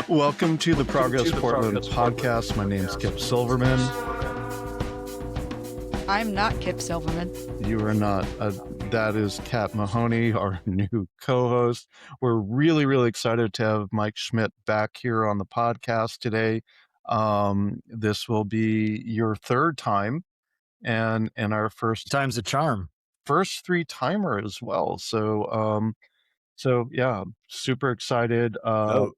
Welcome to the Progress Portland podcast. My name's Kip Silverman. I'm not Kip Silverman. You are not. That is Kat Mahoney, our new co-host. We're really, really excited to have Mike Schmidt back here on the podcast today. This will be your third time and our first time's a charm. First three-timer as well. So yeah, super excited. So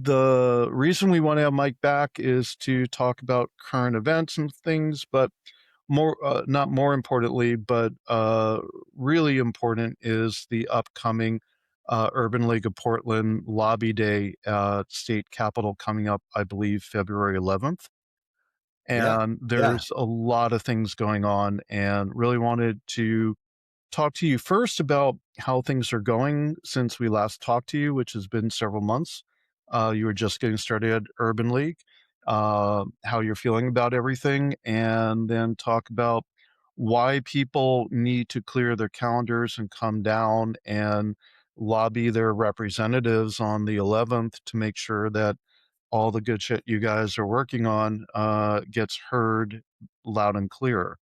the reason we want to have Mike back is to talk about current events and things, but not more importantly, but really important is the upcoming Urban League of Portland Lobby Day at State Capitol coming up, I believe, February 11th. And there's a lot of things going on, and really wanted to talk to you first about how things are going since we last talked to you, which has been several months. You were just getting started at Urban League, how you're feeling about everything, and then talk about why people need to clear their calendars and come down and lobby their representatives on the 11th to make sure that all the good shit you guys are working on gets heard loud and clear.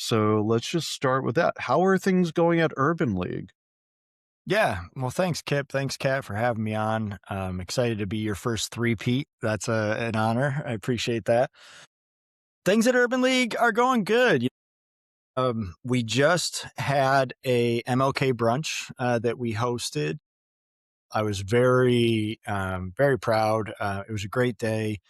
So let's just start with that. How are things going at Urban League? Yeah. Well, thanks, Kip. Thanks, Kat, for having me on. I'm excited to be your first three-peat. That's an honor. I appreciate that. Things at Urban League are going good. We just had a MLK brunch that we hosted. I was very, very proud. It was a great day.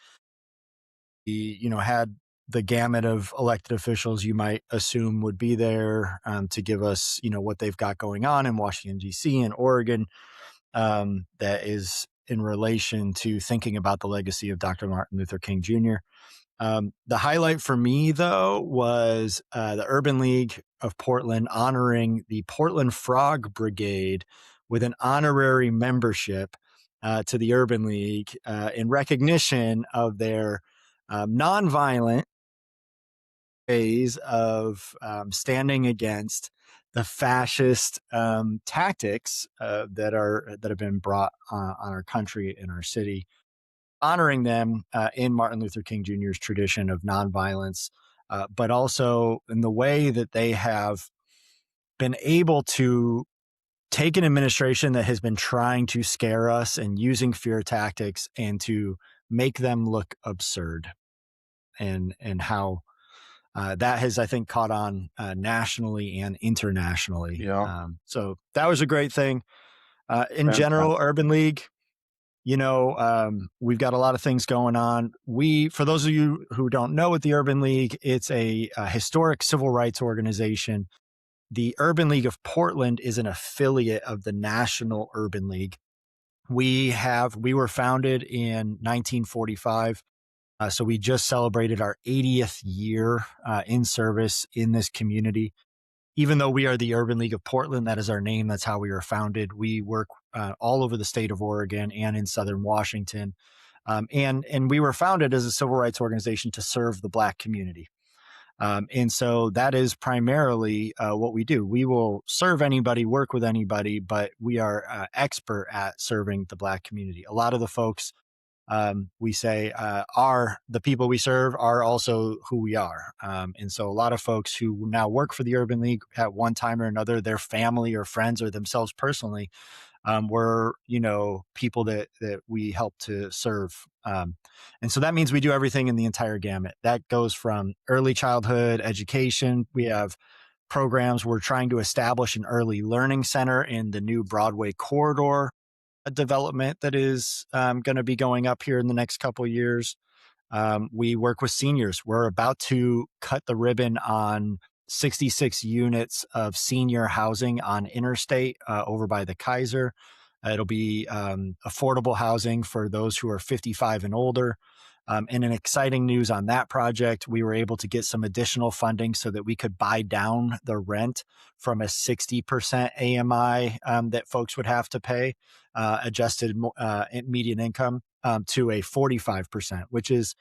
We, had the gamut of elected officials you might assume would be there to give us, what they've got going on in Washington, D.C. and Oregon that is in relation to thinking about the legacy of Dr. Martin Luther King Jr. The highlight for me, though, was the Urban League of Portland honoring the Portland Frog Brigade with an honorary membership to the Urban League in recognition of their nonviolent ways of standing against the fascist tactics that have been brought on our country and our city, honoring them in Martin Luther King Jr.'s tradition of nonviolence, but also in the way that they have been able to take an administration that has been trying to scare us and using fear tactics and to make them look absurd, and how that has, I think, caught on nationally and internationally. Yeah. So that was a great thing. In general, Urban League, we've got a lot of things going on. For those of you who don't know what the Urban League, it's a historic civil rights organization. The Urban League of Portland is an affiliate of the National Urban League. We were founded in 1945. So we just celebrated our 80th year in service in this community. Even though we are the Urban League of Portland, that is our name. That's how we were founded. We work all over the state of Oregon and in Southern Washington. And we were founded as a civil rights organization to serve the Black community. And so that is primarily what we do. We will serve anybody, work with anybody, but we are expert at serving the Black community. A lot of the folks we say are the people we serve are also who we are. And so a lot of folks who now work for the Urban League at one time or another, their family or friends or themselves personally, were, people that we help to serve. And so that means we do everything in the entire gamut. That goes from early childhood education. We have programs. We're trying to establish an early learning center in the new Broadway corridor development that is going to be going up here in the next couple of years. We work with seniors. We're about to cut the ribbon on 66 units of senior housing on Interstate over by the Kaiser. It'll be affordable housing for those who are 55 and older. And an exciting news on that project, we were able to get some additional funding so that we could buy down the rent from a 60% AMI that folks would have to pay, adjusted median income, to a 45%, which is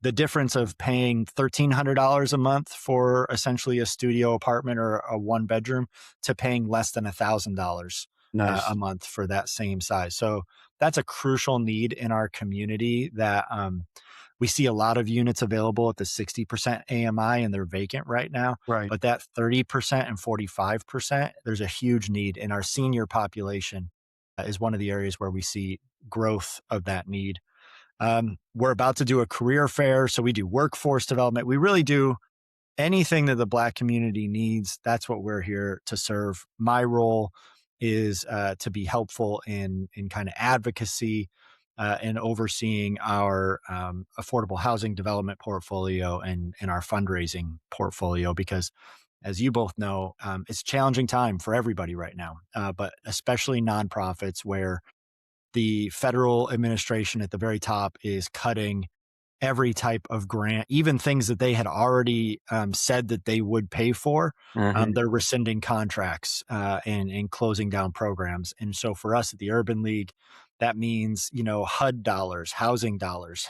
the difference of paying $1,300 a month for essentially a studio apartment or a one bedroom to paying less than $1,000 Nice. a month for that same size. So that's a crucial need in our community that we see a lot of units available at the 60% AMI and they're vacant right now. Right. But that 30% and 45%, there's a huge need in our senior population is one of the areas where we see growth of that need. We're about to do a career fair. So we do workforce development. We really do anything that the Black community needs. That's what we're here to serve. My role is to be helpful in kind of advocacy and overseeing our affordable housing development portfolio and our fundraising portfolio, because as you both know, it's a challenging time for everybody right now, but especially nonprofits where the federal administration at the very top is cutting every type of grant, even things that they had already said that they would pay for. Mm-hmm. They're rescinding contracts and closing down programs. And so for us at the Urban League, that means, HUD dollars, housing dollars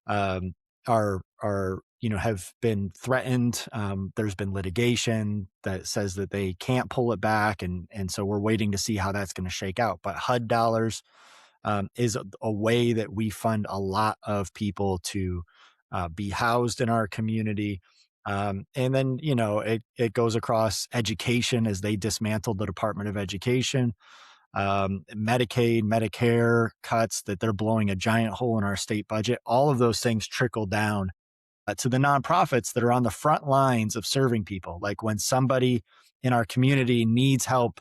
um, have been threatened. There's been litigation that says that they can't pull it back. And so we're waiting to see how that's going to shake out. But HUD dollars is a way that we fund a lot of people to be housed in our community. And then, it goes across education as they dismantled the Department of Education, Medicaid, Medicare cuts that they're blowing a giant hole in our state budget. All of those things trickle down to the nonprofits that are on the front lines of serving people. Like when somebody in our community needs help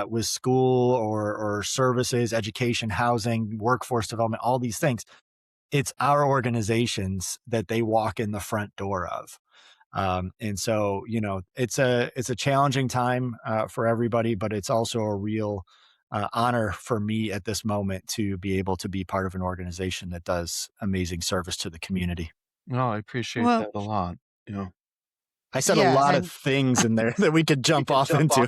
with school or services, education, housing, workforce development, all these things, it's our organizations that they walk in the front door of. And so, it's a challenging time for everybody, but it's also a real honor for me at this moment to be able to be part of an organization that does amazing service to the community. No, I appreciate Well, that a lot. I said a yeah, lot of and things in there that we could jump off into.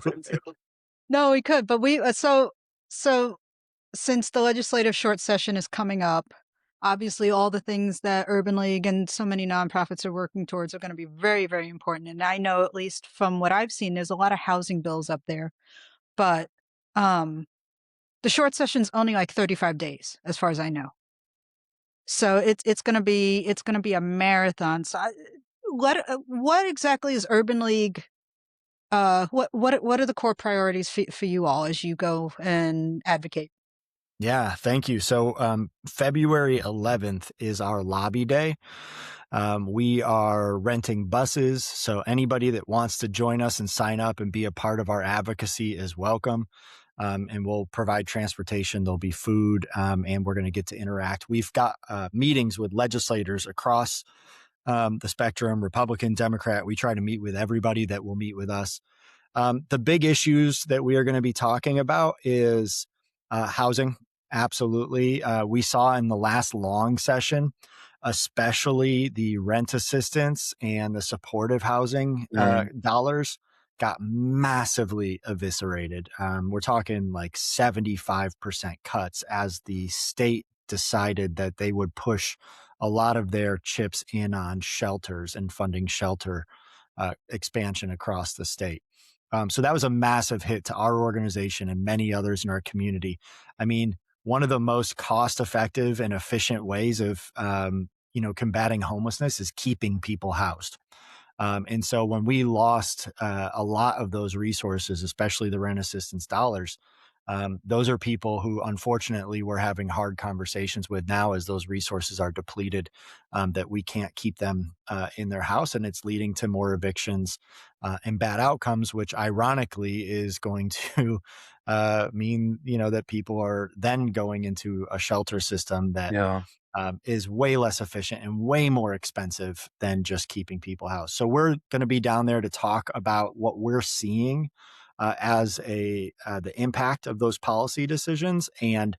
no, we could, but so since the legislative short session is coming up, obviously all the things that Urban League and so many nonprofits are working towards are going to be very, very important. And I know, at least from what I've seen, there's a lot of housing bills up there, but um, the short session's only like 35 days, as far as I know. So it's gonna be a marathon. So what exactly is Urban League? What are the core priorities for you all as you go and advocate? Yeah, thank you. So February 11th is our lobby day. We are renting buses. So anybody that wants to join us and sign up and be a part of our advocacy is welcome. And we'll provide transportation. There'll be food, and we're going to get to interact. We've got meetings with legislators across the spectrum, Republican, Democrat. We try to meet with everybody that will meet with us. The big issues that we are going to be talking about is housing. Absolutely. We saw in the last long session, especially the rent assistance and the supportive housing dollars got massively eviscerated. We're talking like 75% cuts as the state decided that they would push a lot of their chips in on shelters and funding shelter expansion across the state. So that was a massive hit to our organization and many others in our community. I mean, one of the most cost-effective and efficient ways of combating homelessness is keeping people housed. And so when we lost a lot of those resources, especially the rent assistance dollars, those are people who unfortunately we're having hard conversations with now as those resources are depleted, that we can't keep them in their house. And it's leading to more evictions and bad outcomes, which ironically is going to mean, that people are then going into a shelter system that Yeah. is way less efficient and way more expensive than just keeping people housed. So we're going to be down there to talk about what we're seeing as the impact of those policy decisions. And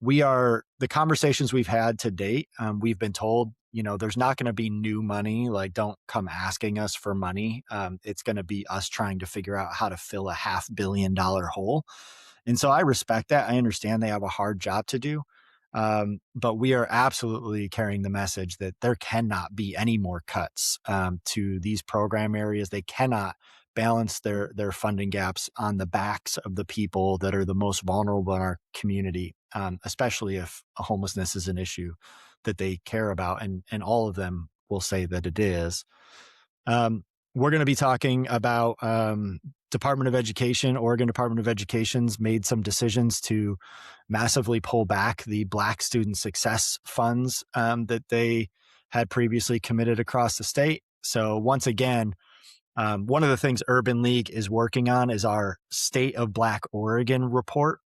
the conversations we've had to date, we've been told, there's not going to be new money. Like, don't come asking us for money. It's going to be us trying to figure out how to fill a $500 million hole. And so I respect that. I understand they have a hard job to do. But we are absolutely carrying the message that there cannot be any more cuts to these program areas. They cannot balance their funding gaps on the backs of the people that are the most vulnerable in our community, especially if homelessness is an issue that they care about, and all of them will say that it is. We're going to be talking about Department of Education. Oregon Department of Education's made some decisions to massively pull back the Black Student Success funds that they had previously committed across the state. So once again, one of the things Urban League is working on is our State of Black Oregon report.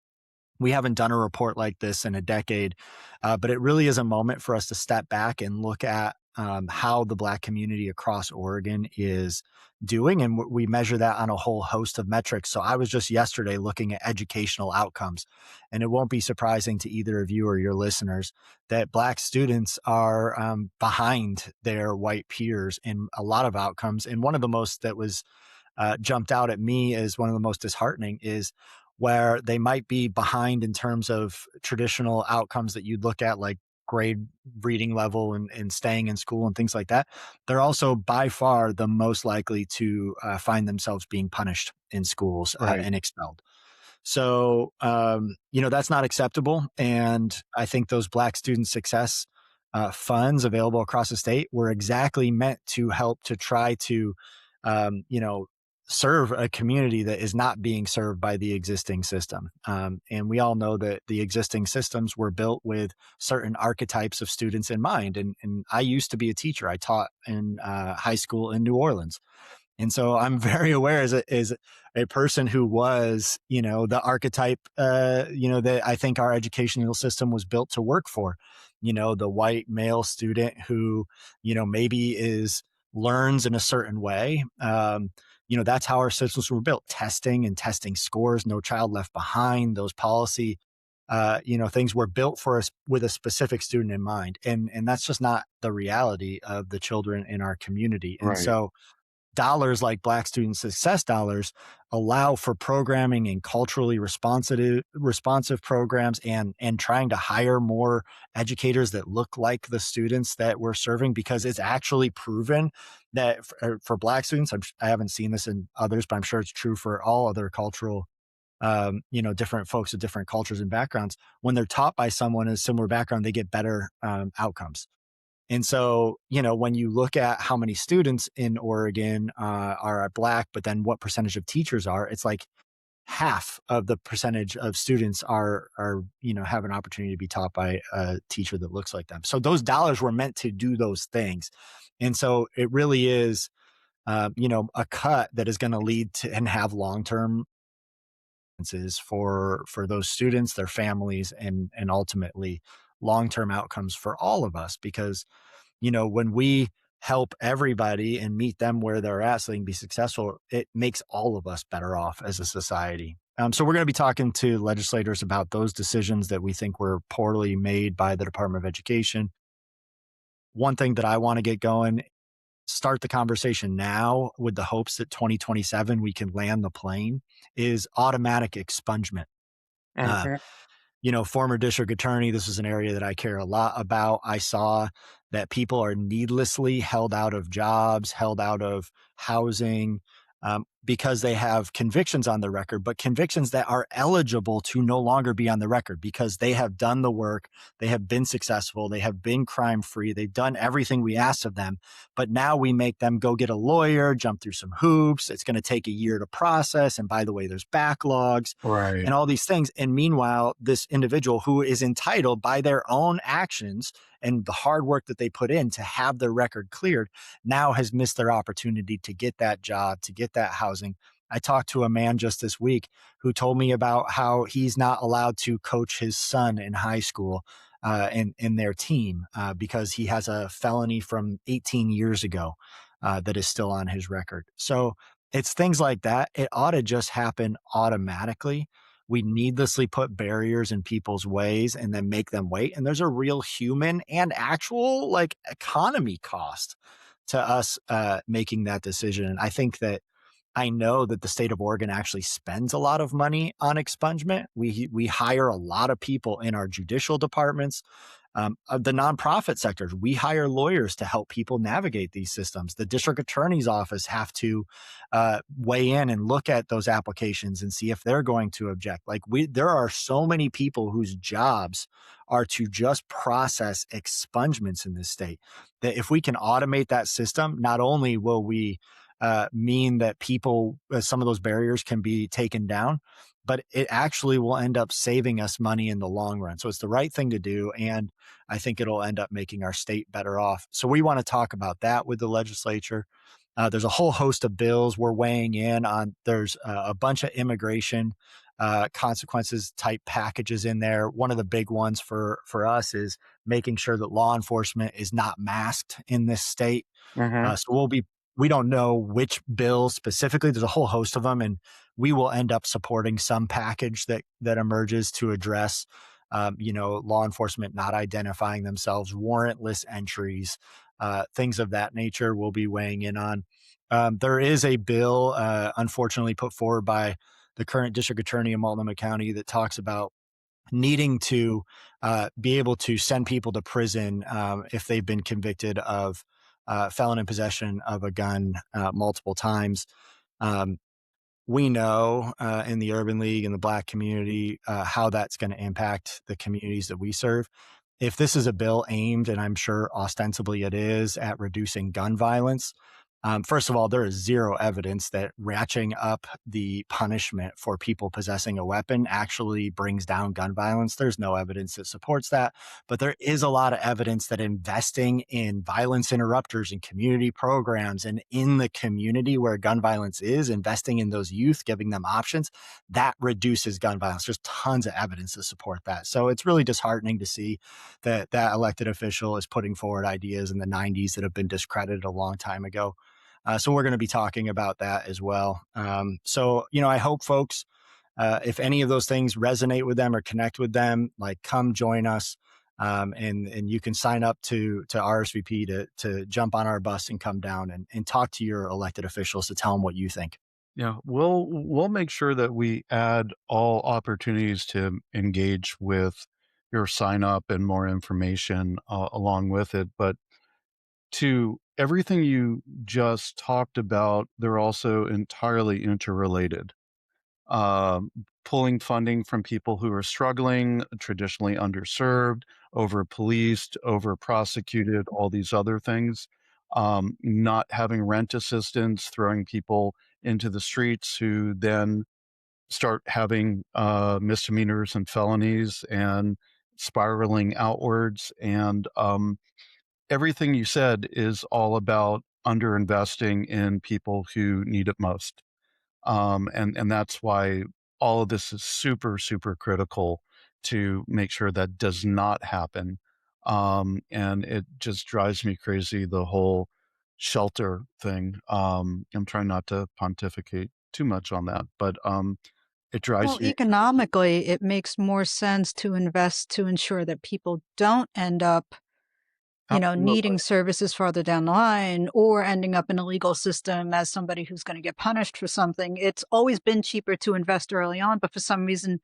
We haven't done a report like this in a decade, but it really is a moment for us to step back and look at how the Black community across Oregon is doing. And we measure that on a whole host of metrics. So I was just yesterday looking at educational outcomes, and it won't be surprising to either of you or your listeners that Black students are behind their white peers in a lot of outcomes. And one of the most that was jumped out at me as one of the most disheartening is where they might be behind in terms of traditional outcomes that you'd look at, like grade reading level and staying in school and things like that. They're also by far the most likely to find themselves being punished in schools and expelled. So, that's not acceptable. And I think those Black student success funds available across the state were exactly meant to help to try to, serve a community that is not being served by the existing system. And we all know that the existing systems were built with certain archetypes of students in mind. And I used to be a teacher. I taught in high school in New Orleans. And so I'm very aware as a person who was, the archetype, that I think our educational system was built to work for, the white male student who, maybe learns in a certain way. That's how our systems were built: testing and testing scores, no child left behind. Those policy, things were built for us with a specific student in mind. And that's just not the reality of the children in our community. And so dollars like Black Student Success dollars allow for programming and culturally responsive programs and trying to hire more educators that look like the students that we're serving, because it's actually proven that for Black students, I haven't seen this in others, but I'm sure it's true for all other cultural, different folks with different cultures and backgrounds. When they're taught by someone in a similar background, they get better outcomes. And so, when you look at how many students in Oregon are Black, but then what percentage of teachers are, it's like half of the percentage of students are have an opportunity to be taught by a teacher that looks like them. So those dollars were meant to do those things. And so it really is, a cut that is going to lead to and have long-term for those students, their families, and ultimately long-term outcomes for all of us. Because when we help everybody and meet them where they're at so they can be successful, it makes all of us better off as a society. So we're going to be talking to legislators about those decisions that we think were poorly made by the Department of Education. One thing that I want to get going, start the conversation now with the hopes that 2027 we can land the plane, is automatic expungement. Former district attorney, this is an area that I care a lot about. I saw that people are needlessly held out of jobs, held out of housing, because they have convictions on the record, but convictions that are eligible to no longer be on the record because they have done the work, they have been successful, they have been crime-free, they've done everything we asked of them. But now we make them go get a lawyer, jump through some hoops. It's going to take a year to process. And by the way, there's backlogs and all these things. And meanwhile, this individual who is entitled by their own actions and the hard work that they put in to have their record cleared now has missed their opportunity to get that job, to get that housing. I talked to a man just this week who told me about how he's not allowed to coach his son in high school in their team because he has a felony from 18 years ago that is still on his record. So it's things like that. It ought to just happen automatically. We needlessly put barriers in people's ways and then make them wait. And there's a real human and actual economy cost to us making that decision. And I think that I know that the state of Oregon actually spends a lot of money on expungement. We hire a lot of people in our judicial departments. The nonprofit sectors, we hire lawyers to help people navigate these systems. The district attorney's office have to weigh in and look at those applications and see if they're going to object. There are so many people whose jobs are to just process expungements in this state that if we can automate that system, not only will we mean that people, some of those barriers can be taken down, but it actually will end up saving us money in the long run. So it's the right thing to do. And I think it'll end up making our state better off. So we want to talk about that with the legislature. There's a whole host of bills we're weighing in on. There's a bunch of immigration consequences type packages in there. One of the big ones for us is making sure that law enforcement is not masked in this state. Mm-hmm. So we don't know which bill specifically. There's a whole host of them, and we will end up supporting some package that emerges to address, law enforcement not identifying themselves, warrantless entries, things of that nature. We'll be weighing in on. There is a bill, unfortunately, put forward by the current district attorney in Multnomah County that talks about needing to be able to send people to prison if they've been convicted of felon in possession of a gun multiple times. We know in the Urban League and the Black community how that's going to impact the communities that we serve. If this is a bill aimed, and I'm sure ostensibly it is, at reducing gun violence, first of all, there is zero evidence that ratcheting up the punishment for people possessing a weapon actually brings down gun violence. There's no evidence that supports that. But there is a lot of evidence that investing in violence interrupters and community programs and in the community where gun violence is, investing in those youth, giving them options, that reduces gun violence. There's tons of evidence to support that. So it's really disheartening to see that that elected official is putting forward ideas in the 90s that have been discredited a long time ago. So we're going to be talking about that as well. I hope folks, if any of those things resonate with them or connect with them, like come join us. And you can sign up to RSVP to jump on our bus and come down and talk to your elected officials to tell them what you think. Yeah, we'll make sure that we add all opportunities to engage with your sign up and more information along with it. But to everything you just talked about, they're also entirely interrelated. Um, Pulling funding from people who are struggling, traditionally underserved, over policed, over prosecuted, all these other things. Not having rent assistance, throwing people into the streets who then start having misdemeanors and felonies and spiraling outwards. And everything you said is all about underinvesting in people who need it most. And that's why all of this is super, super critical to make sure that does not happen. And it just drives me crazy, the whole shelter thing. I'm trying not to pontificate too much on that, but it drives Well, me. economically, it makes more sense to invest to ensure that people don't end up, Absolutely. needing services farther down the line or ending up in a legal system as somebody who's going to get punished for something. It's always been cheaper to invest early on, but for some reason,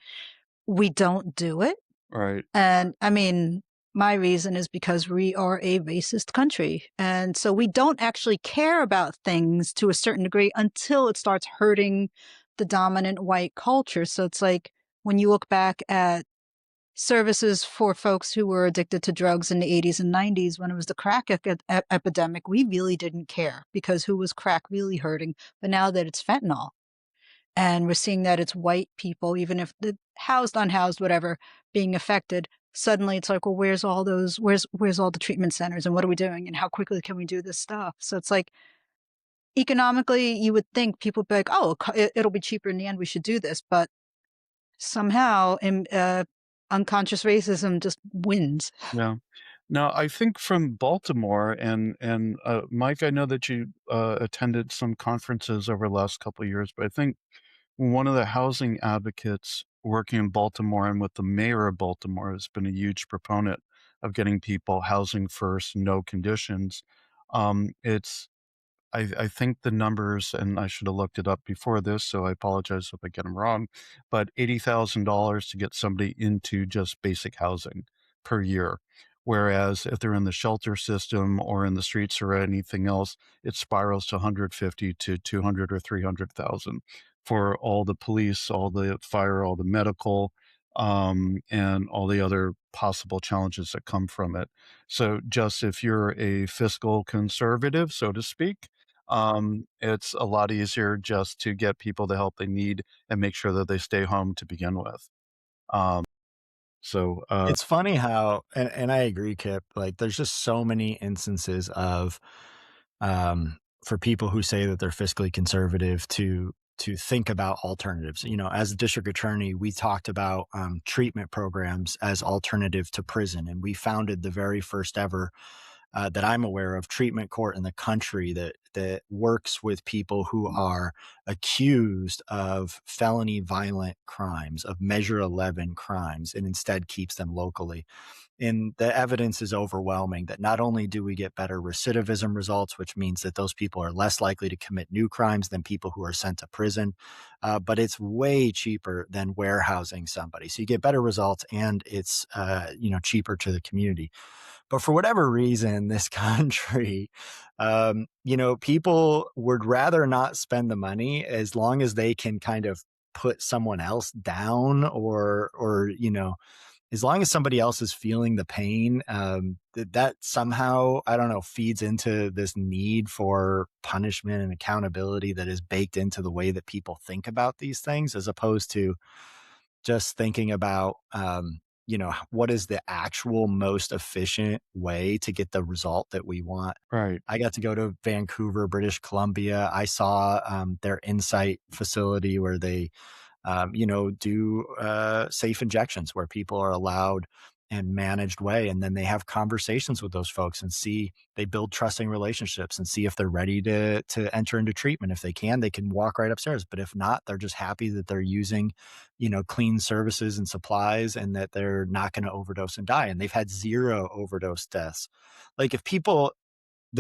we don't do it. Right. And I mean, my reason is because we are a racist country. And so we don't actually care about things to a certain degree until it starts hurting the dominant white culture. So it's like when you look back at services for folks who were addicted to drugs in the 80s and 90s, when it was the crack epidemic, we really didn't care because who was crack really hurting? But now that it's fentanyl, and we're seeing that it's white people, even if the housed, unhoused, whatever, being affected. Suddenly it's like, well, where's all the treatment centers and what are we doing and how quickly can we do this stuff? So it's like economically, you would think people would be like, oh, it'll be cheaper in the end. We should do this. But somehow unconscious racism just wins. Yeah. Now, I think from Baltimore and Mike, I know that you attended some conferences over the last couple of years, but I think one of the housing advocates working in Baltimore and with the mayor of Baltimore has been a huge proponent of getting people housing first, no conditions. It's I think the numbers, and I should have looked it up before this, so I apologize if I get them wrong, but $80,000 to get somebody into just basic housing per year. Whereas if they're in the shelter system or in the streets or anything else, it spirals to 150 to 200 or 300,000 for all the police, all the fire, all the medical, and all the other possible challenges that come from it. So just if you're a fiscal conservative, so to speak, it's a lot easier just to get people the help they need and make sure that they stay home to begin with. Um, so, It's funny how, and I agree, Kip. Like, there's just so many instances of, for people who say that they're fiscally conservative to think about alternatives. You know, as a district attorney, we talked about treatment programs as alternative to prison, and we founded the very first ever that I'm aware of treatment court in the country that works with people who are accused of felony violent crimes, of Measure 11 crimes, and instead keeps them locally. And the evidence is overwhelming that not only do we get better recidivism results, which means that those people are less likely to commit new crimes than people who are sent to prison, but it's way cheaper than warehousing somebody. So you get better results, and it's cheaper to the community. But for whatever reason, this country, people would rather not spend the money as long as they can kind of put someone else down, or as long as somebody else is feeling the pain, that somehow, I don't know, feeds into this need for punishment and accountability that is baked into the way that people think about these things, as opposed to just thinking about, what is the actual most efficient way to get the result that we want. right. I got to go to Vancouver, British Columbia. I saw their Insight facility where they do safe injections where people are allowed and managed way. And then they have conversations with those folks and they build trusting relationships and see if they're ready to enter into treatment. If they can, they can walk right upstairs. But if not, they're just happy that they're using, clean services and supplies, and that they're not going to overdose and die. And they've had 0 overdose deaths. Like, the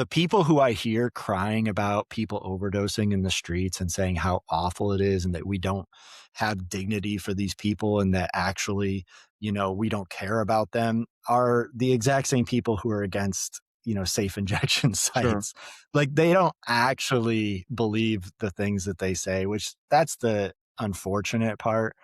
people who I hear crying about people overdosing in the streets and saying how awful it is and that we don't have dignity for these people, and that actually, we don't care about them, are the exact same people who are against, safe injection Sure. sites. Like, they don't actually believe the things that they say, which that's the unfortunate part.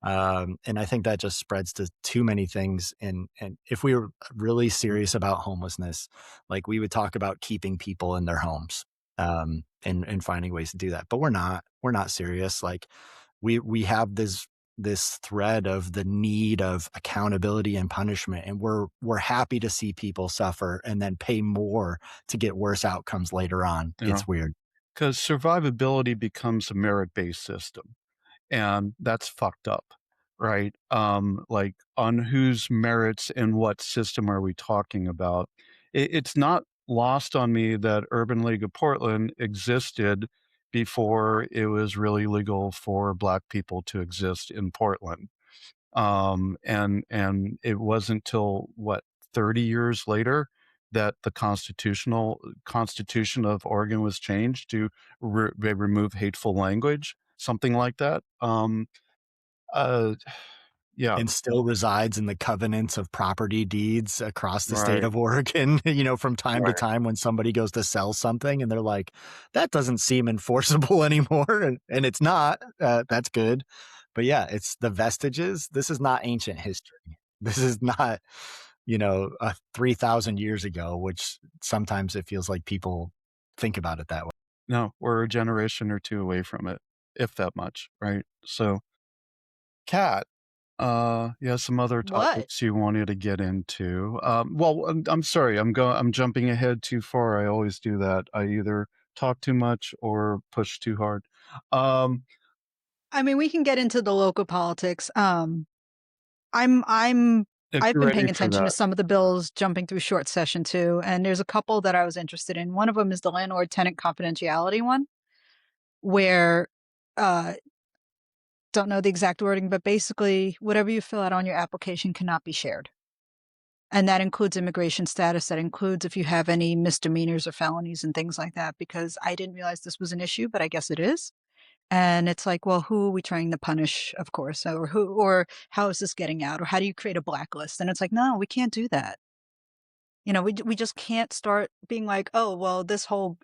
And I think that just spreads to too many things. And if we were really serious about homelessness, like, we would talk about keeping people in their homes, and finding ways to do that. But we're not. We're not serious. Like, we have this thread of the need of accountability and punishment, and we're happy to see people suffer and then pay more to get worse outcomes later on. Yeah. It's weird. Because survivability becomes a merit-based system, and that's fucked up, right? Like, on whose merits and what system are we talking about? It's not lost on me that Urban League of Portland existed before it was really legal for Black people to exist in Portland. And it wasn't till what, 30 years later that the Constitution of Oregon was changed to remove hateful language, something like that. Uh, yeah, And still resides in the covenants of property deeds across the state right, of Oregon, from time to right. time when somebody goes to sell something and they're like, that doesn't seem enforceable anymore. And it's not. That's good. But yeah, it's the vestiges. This is not ancient history. This is not, 3,000 years ago, which sometimes it feels like people think about it that way. No, we're a generation or two away from it, if that much, right? So, Kat, you have some other What? topics you wanted to get into. Well, I'm sorry, I'm jumping ahead too far. I always do that. I either talk too much or push too hard. Um, I mean, we can get into the local politics. I'm if I've you're been ready paying for attention to that. some of the bills jumping through short session too, and there's a couple that I was interested in. One of them is the landlord-tenant confidentiality one, where uh don't know the exact wording, but basically whatever you fill out on your application cannot be shared. And that includes immigration status. That includes if you have any misdemeanors or felonies and things like that, because I didn't realize this was an issue, but I guess it is. And it's like, well, who are we trying to punish, of course, or how is this getting out? Or how do you create a blacklist? And it's like, no, we can't do that. We just can't start being like, oh, well, this whole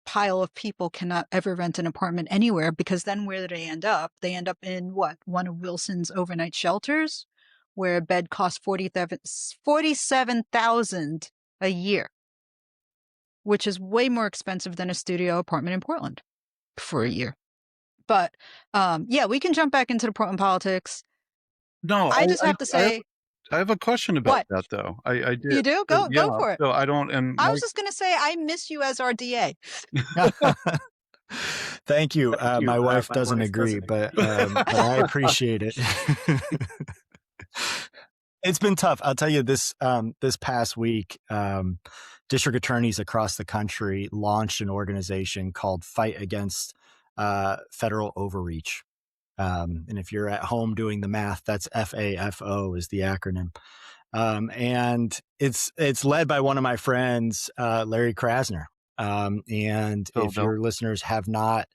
pile of people cannot ever rent an apartment anywhere, because then where do they end up? They end up in what? One of Wilson's overnight shelters, where a bed costs $47,000 a year, which is way more expensive than a studio apartment in Portland for a year. But yeah, we can jump back into the Portland politics. No, I just have to say, I have a question about what? that though. I did. You do? So, Go for it. So I don't. And I was just going to say, I miss you as our DA. Thank you. My wife doesn't agree, but I appreciate it. It's been tough. I'll tell you this past week, district attorneys across the country launched an organization called Fight Against Federal Overreach. And if you're at home doing the math, that's FAFO is the acronym. And it's led by one of my friends, Larry Krasner. And if your listeners have not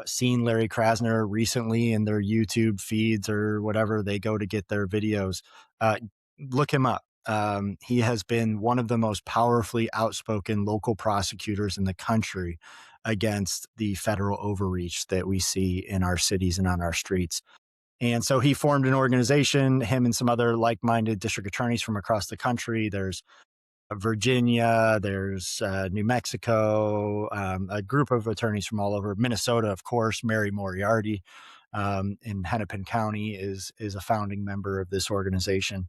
seen Larry Krasner recently in their YouTube feeds or whatever they go to get their videos, look him up. He has been one of the most powerfully outspoken local prosecutors in the country against the federal overreach that we see in our cities and on our streets. And so he formed an organization, him and some other like-minded district attorneys from across the country. There's Virginia, there's New Mexico, a group of attorneys from all over. Minnesota, of course, Mary Moriarty in Hennepin County is a founding member of this organization.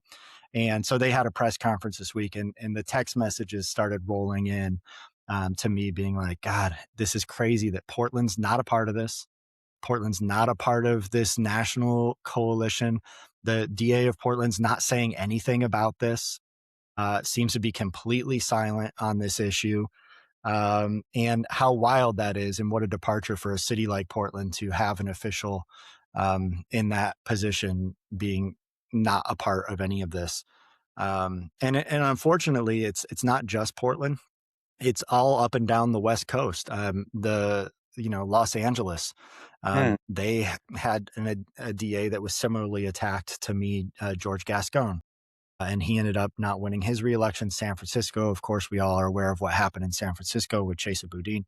And so they had a press conference this week, and the text messages started rolling in to me being like, God, this is crazy that Portland's not a part of this. Portland's not a part of this national coalition. The DA of Portland's not saying anything about this. Seems to be completely silent on this issue. And how wild that is, and what a departure for a city like Portland to have an official in that position being not a part of any of this. And unfortunately, it's not just Portland. It's all up and down the West Coast. Los Angeles, they had a DA that was similarly attacked to me, George Gascon. And he ended up not winning his reelection. San Francisco, of course, we all are aware of what happened in San Francisco with Chesa Boudin.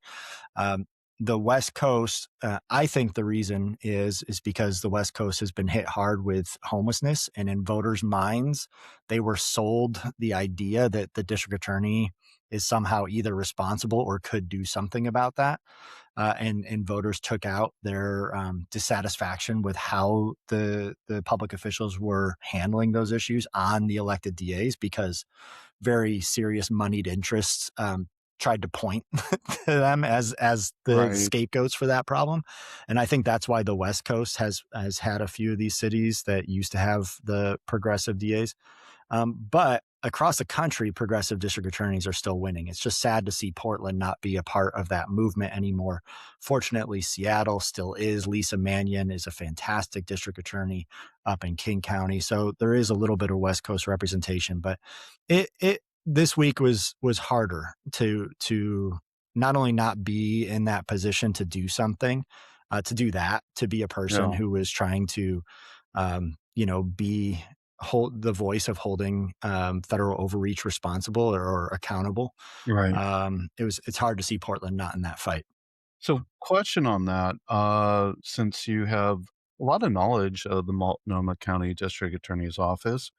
The West Coast, I think the reason is because the West Coast has been hit hard with homelessness, and in voters' minds, they were sold the idea that the district attorney is somehow either responsible or could do something about that. And voters took out their dissatisfaction with how the public officials were handling those issues on the elected DAs, because very serious moneyed interests tried to point to them as the scapegoats for that problem. And I think that's why the West Coast has had a few of these cities that used to have the progressive DAs. But across the country, progressive district attorneys are still winning. It's just sad to see Portland not be a part of that movement anymore. Fortunately, Seattle still is. Lisa Mannion is a fantastic district attorney up in King County. So there is a little bit of West Coast representation, but this week was harder to not only not be in that position to do something, to be a person who was trying to, hold the voice of holding federal overreach responsible or accountable. Right. It's hard to see Portland not in that fight. So, question on that, since you have a lot of knowledge of the Multnomah County District Attorney's Office,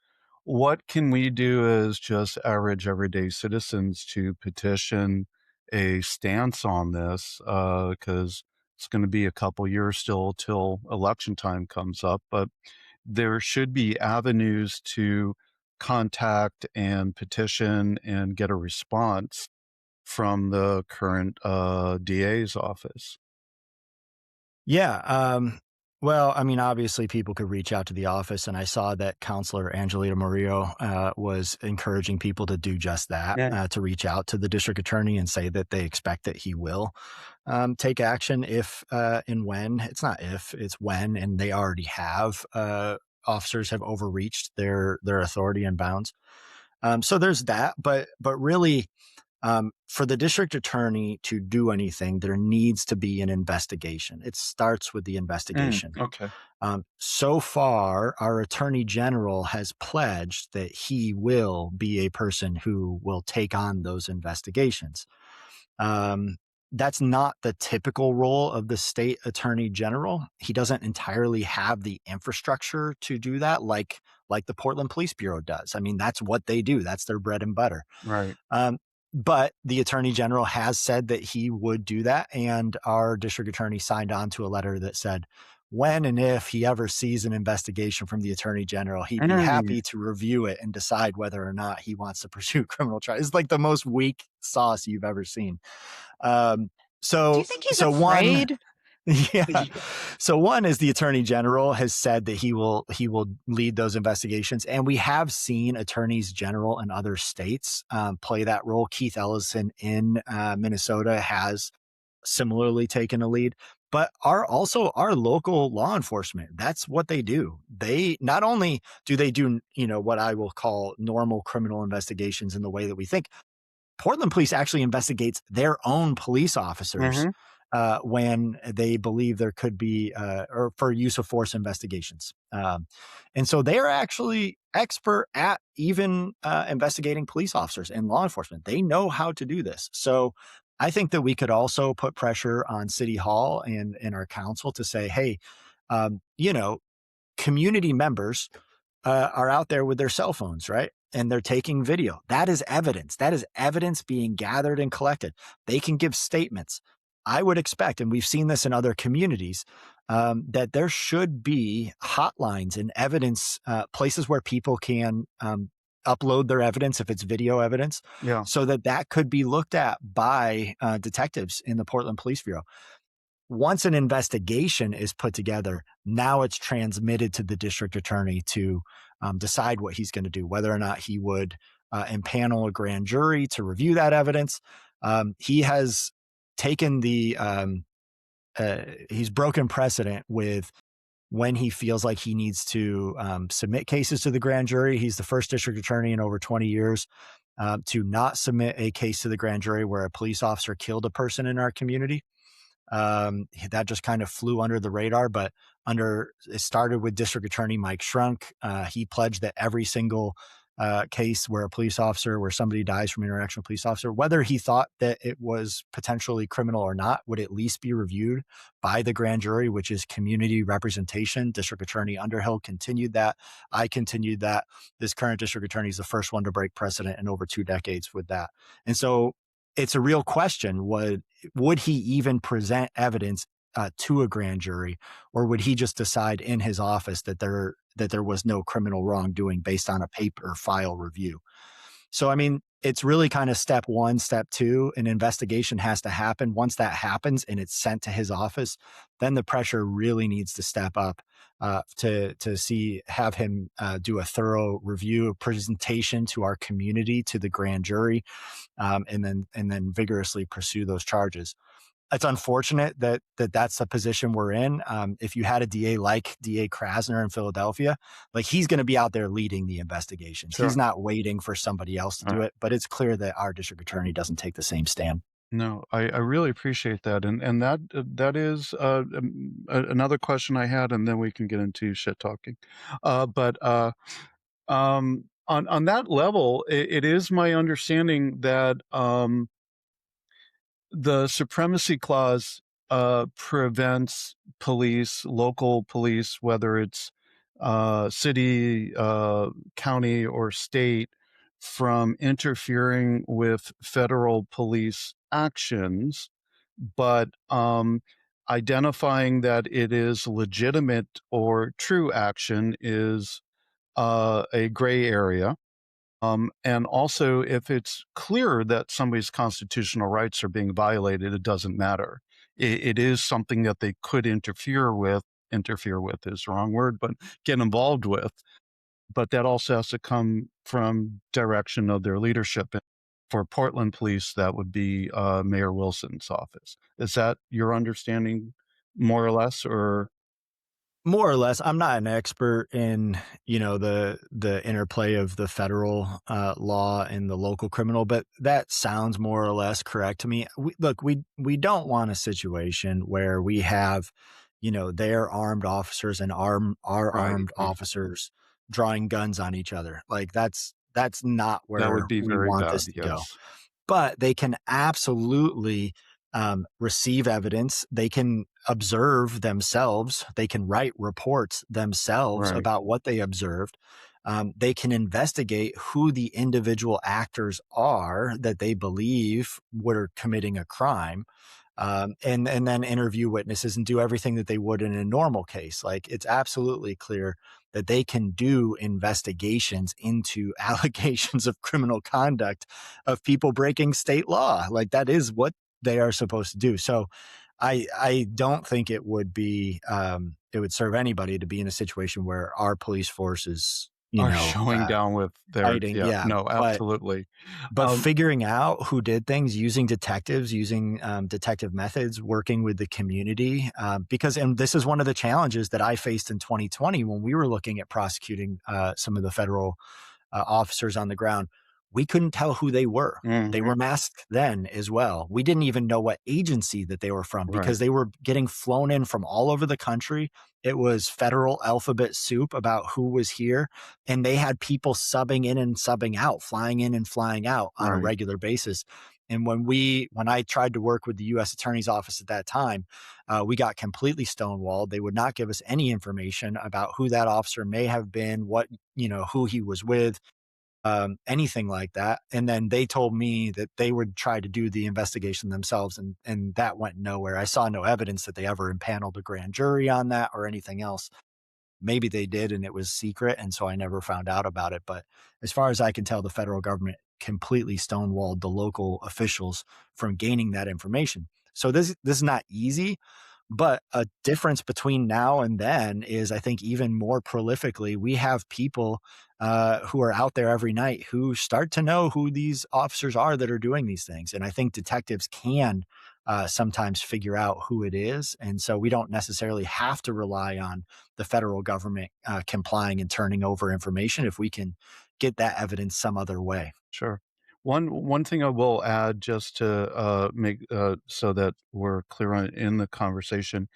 what can we do as just average everyday citizens to petition a stance on this? Because it's going to be a couple years still till election time comes up, but there should be avenues to contact and petition and get a response from the current DA's office. Yeah. Well, I mean, obviously people could reach out to the office, and I saw that Counselor Angelita Murillo was encouraging people to do just that, to reach out to the district attorney and say that they expect that he will take action if and when, it's not if, it's when, and they already have officers have overreached their authority and bounds. So there's that, but really, for the district attorney to do anything, there needs to be an investigation. It starts with the investigation. Okay. So far, our attorney general has pledged that he will be a person who will take on those investigations. That's not the typical role of the state attorney general. He doesn't entirely have the infrastructure to do that, like the Portland Police Bureau does. I mean, that's what they do. That's their bread and butter. Right. But the attorney general has said that he would do that. And our district attorney signed on to a letter that said, when and if he ever sees an investigation from the attorney general, he'd be happy to review it and decide whether or not he wants to pursue criminal trial. It's like the most weak sauce you've ever seen. Do So, you think he's one, afraid? yeah. So one is the attorney general has said that he will lead those investigations, and we have seen attorneys general in other states play that role. Keith Ellison in Minnesota has similarly taken a lead, but our local law enforcement, that's what they do. They not only do they do, what I will call normal criminal investigations in the way that we think. Portland Police actually investigates their own police officers when they believe there could be, or for use of force investigations. And so they are actually expert at even investigating police officers and law enforcement. They know how to do this. So I think that we could also put pressure on City Hall and our council to say, hey, community members are out there with their cell phones, right? And they're taking video. That is evidence. That is evidence being gathered and collected. They can give statements. I would expect, and we've seen this in other communities, that there should be hotlines and evidence, places where people can upload their evidence if it's video evidence, so that could be looked at by detectives in the Portland Police Bureau. Once an investigation is put together, now it's transmitted to the district attorney to decide what he's going to do, whether or not he would impanel a grand jury to review that evidence. He has taken he's broken precedent with when he feels like he needs to submit cases to the grand jury. He's the first district attorney in over 20 years to not submit a case to the grand jury where a police officer killed a person in our community. That just kind of flew under the radar, but it started with District Attorney Mike Shrunk. He pledged that every single case where somebody dies from interaction with a police officer, whether he thought that it was potentially criminal or not, would at least be reviewed by the grand jury, which is community representation. District Attorney Underhill continued that. I continued that. This current district attorney is the first one to break precedent in over 2 decades with that. And so it's a real question. Would he even present evidence to a grand jury, or would he just decide in his office that there was no criminal wrongdoing based on a paper file review? So, I mean, it's really kind of step one, step two. An investigation has to happen. Once that happens and it's sent to his office, then the pressure really needs to step up have him do a thorough review, presentation to our community, to the grand jury, and then vigorously pursue those charges. It's unfortunate that that's the position we're in. If you had a DA like DA Krasner in Philadelphia, like, he's going to be out there leading the investigations. Sure. He's not waiting for somebody else to do it, but it's clear that our district attorney doesn't take the same stand. No, I really appreciate that. And that is another question I had, and then we can get into shit talking. But on that level, it is my understanding that the Supremacy Clause prevents local police, whether it's city, county, or state, from interfering with federal police actions, but identifying that it is legitimate or true action is a gray area. And also, if it's clear that somebody's constitutional rights are being violated, it doesn't matter. It is something that they could interfere with. Interfere with is the wrong word, but get involved with. But that also has to come from direction of their leadership. For Portland Police, that would be Mayor Wilson's office. Is that your understanding, more or less, or? More or less. I'm not an expert in, the interplay of the federal law and the local criminal, but that sounds more or less correct to me. We don't want a situation where we have, their armed officers and our Right. armed officers drawing guns on each other. Like that's not That would where be we very want bad. this to go. Yes. But they can absolutely receive evidence. They can observe themselves. They can write reports themselves Right. about what they observed. They can investigate who the individual actors are that they believe were committing a crime. And then interview witnesses and do everything that they would in a normal case. Like it's absolutely clear that they can do investigations into allegations of criminal conduct of people breaking state law. Like that is what they are supposed to do. So I don't think it would serve anybody to be in a situation where our police force is, Are showing down with their, fighting. yeah, Yeah. no, absolutely. But Um, figuring out who did things using detectives, using detective methods, working with the community, and this is one of the challenges that I faced in 2020 when we were looking at prosecuting some of the federal officers on the ground. We couldn't tell who they were. They mhm, were masked then as well. We didn't even know what agency that they were from right, because they were getting flown in from all over the country. It was federal alphabet soup about who was here. And they had people subbing in and subbing out, flying in and flying out on a right. regular basis. And when I tried to work with the U.S. Attorney's Office at that time, we got completely stonewalled. They would not give us any information about who that officer may have been, who he was with, anything like that. And then they told me that they would try to do the investigation themselves, and that went nowhere. I saw no evidence that they ever impaneled a grand jury on that or anything else. Maybe they did and it was secret, and so I never found out about it. But as far as I can tell, the federal government completely stonewalled the local officials from gaining that information. So this is not easy, but a difference between now and then is, I think, even more prolifically, we have people who are out there every night who start to know who these officers are that are doing these things. And I think detectives can sometimes figure out who it is. And so we don't necessarily have to rely on the federal government complying and turning over information if we can get that evidence some other way. Sure. One thing I will add just to make so that we're clear on in the conversation,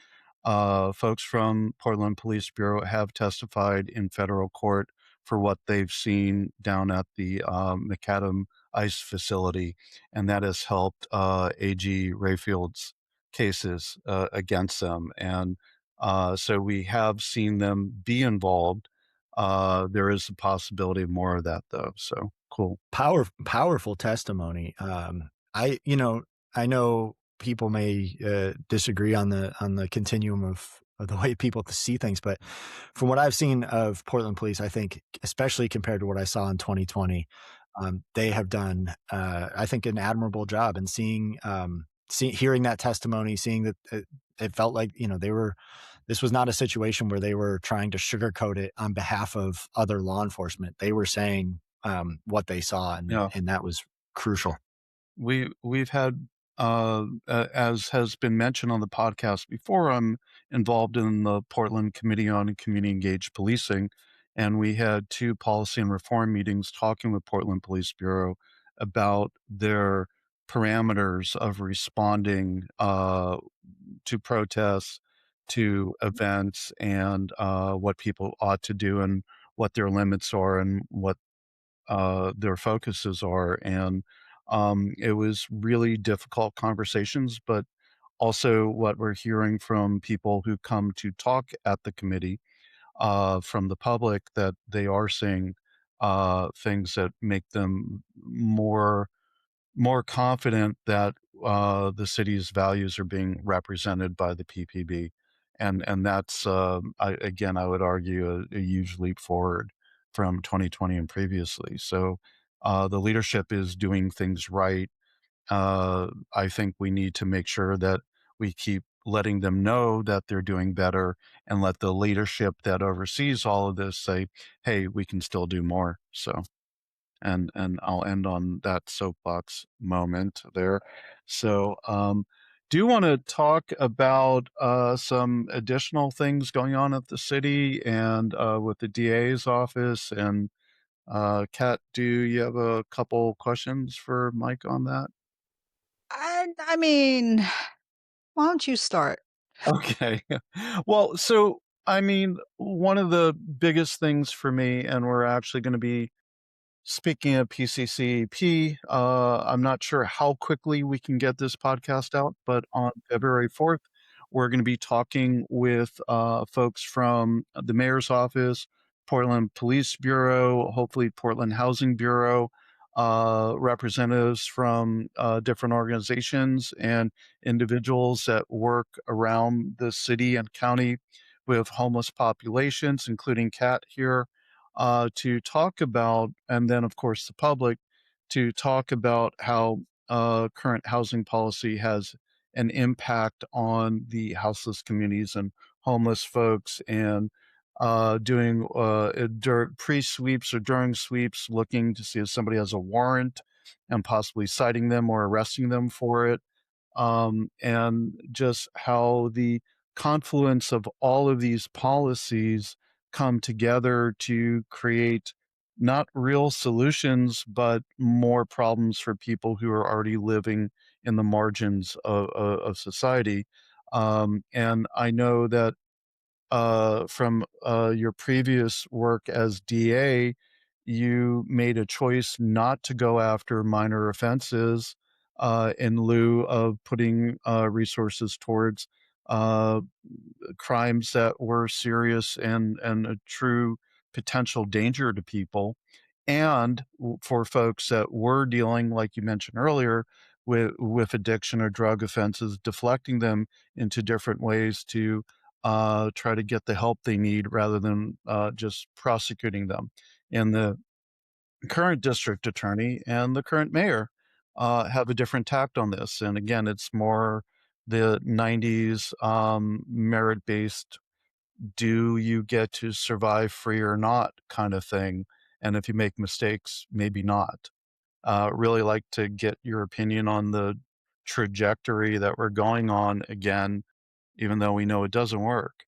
folks from Portland Police Bureau have testified in federal court for what they've seen down at the McAdam ICE facility, and that has helped AG Rayfield's cases against them. And so we have seen them be involved. There is a possibility of more of that, though. So cool. Powerful testimony. I know people may disagree on the continuum of the way people see things, but from what I've seen of Portland police, I think, especially compared to what I saw in 2020, they have done, I think, an admirable job. And hearing that testimony, seeing that it felt like this was not a situation where they were trying to sugarcoat it on behalf of other law enforcement. They were saying what they saw, Yeah. and that was crucial. We've had, as has been mentioned on the podcast before, I'm involved in the Portland Committee on Community Engaged Policing, and we had 2 policy and reform meetings talking with Portland Police Bureau about their parameters of responding, to protests, to events, and, what people ought to do and what their limits are and what their focuses are. And it was really difficult conversations, but also what we're hearing from people who come to talk at the committee, from the public, that they are seeing things that make them more confident that the city's values are being represented by the PPB, and that's again, I would argue a huge leap forward from 2020 and previously. So the leadership is doing things right. I think we need to make sure that we keep letting them know that they're doing better, and let the leadership that oversees all of this say, "Hey, we can still do more." So. And I'll end on that soapbox moment there. So, do want to talk about some additional things going on at the city and with the DA's office. And Kat, do you have a couple questions for Mike on that? I mean, why don't you start? Okay. Well, so I mean, one of the biggest things for me, and we're actually going to be speaking of PCCP, I'm not sure how quickly we can get this podcast out, but on February 4th, we're going to be talking with folks from the mayor's office, Portland Police Bureau, hopefully Portland Housing Bureau, representatives from different organizations and individuals that work around the city and county with homeless populations, including Kat here, to talk about, and then of course the public, to talk about how current housing policy has an impact on the houseless communities and homeless folks, and doing pre-sweeps or during sweeps, looking to see if somebody has a warrant and possibly citing them or arresting them for it, and just how the confluence of all of these policies come together to create not real solutions, but more problems for people who are already living in the margins of society. And I know that from your previous work as DA, you made a choice not to go after minor offenses in lieu of putting resources towards uh, crimes that were serious and a true potential danger to people. And for folks that were dealing, like you mentioned earlier, with addiction or drug offenses, deflecting them into different ways to try to get the help they need rather than just prosecuting them. And the current district attorney and the current mayor have a different tact on this. And again, it's more the 90s merit based, do you get to survive free or not kind of thing. And if you make mistakes, maybe not. Really like to get your opinion on the trajectory that we're going on again, even though we know it doesn't work.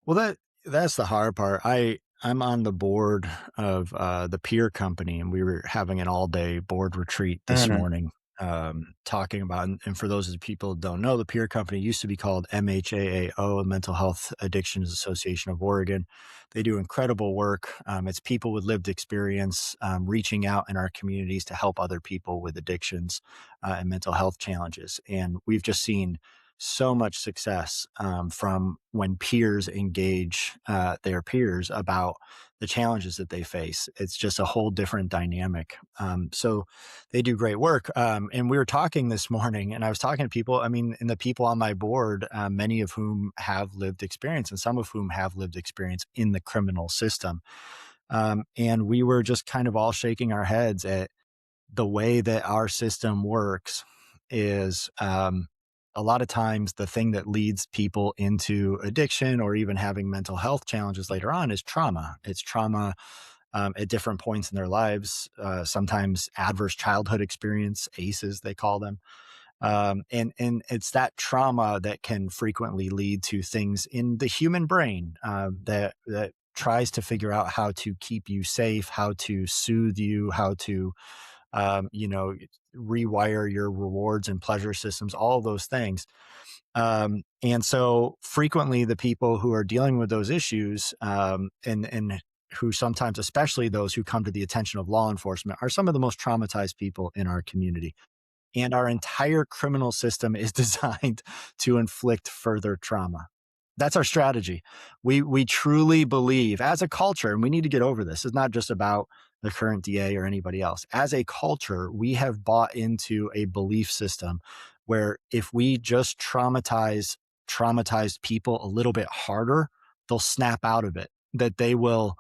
Well, that's the hard part. I'm on the board of the peer company, and we were having an all day board retreat this Mhm. morning, talking about. And for those of the people who don't know, the peer company used to be called MHAAO, Mental Health Addictions Association of Oregon. They do incredible work. It's people with lived experience reaching out in our communities to help other people with addictions and mental health challenges. And we've just seen so much success from when peers engage their peers about the challenges that they face. It's just a whole different dynamic. So they do great work. And we were talking this morning, and I was talking to people. I mean, and the people on my board, many of whom have lived experience, and some of whom have lived experience in the criminal system. And we were just kind of all shaking our heads at the way that our system works is a lot of times the thing that leads people into addiction or even having mental health challenges later on is trauma. It's trauma at different points in their lives, sometimes adverse childhood experience, ACEs, they call them. And it's that trauma that can frequently lead to things in the human brain that tries to figure out how to keep you safe, how to soothe you, how to you know, rewire your rewards and pleasure systems, all of those things. And so frequently the people who are dealing with those issues and who sometimes, especially those who come to the attention of law enforcement, are some of the most traumatized people in our community. And our entire criminal system is designed to inflict further trauma. That's our strategy. We truly believe as a culture, and we need to get over this. It's not just about the current DA or anybody else. As a culture, we have bought into a belief system where if we just traumatized people a little bit harder, they'll snap out of it. That they will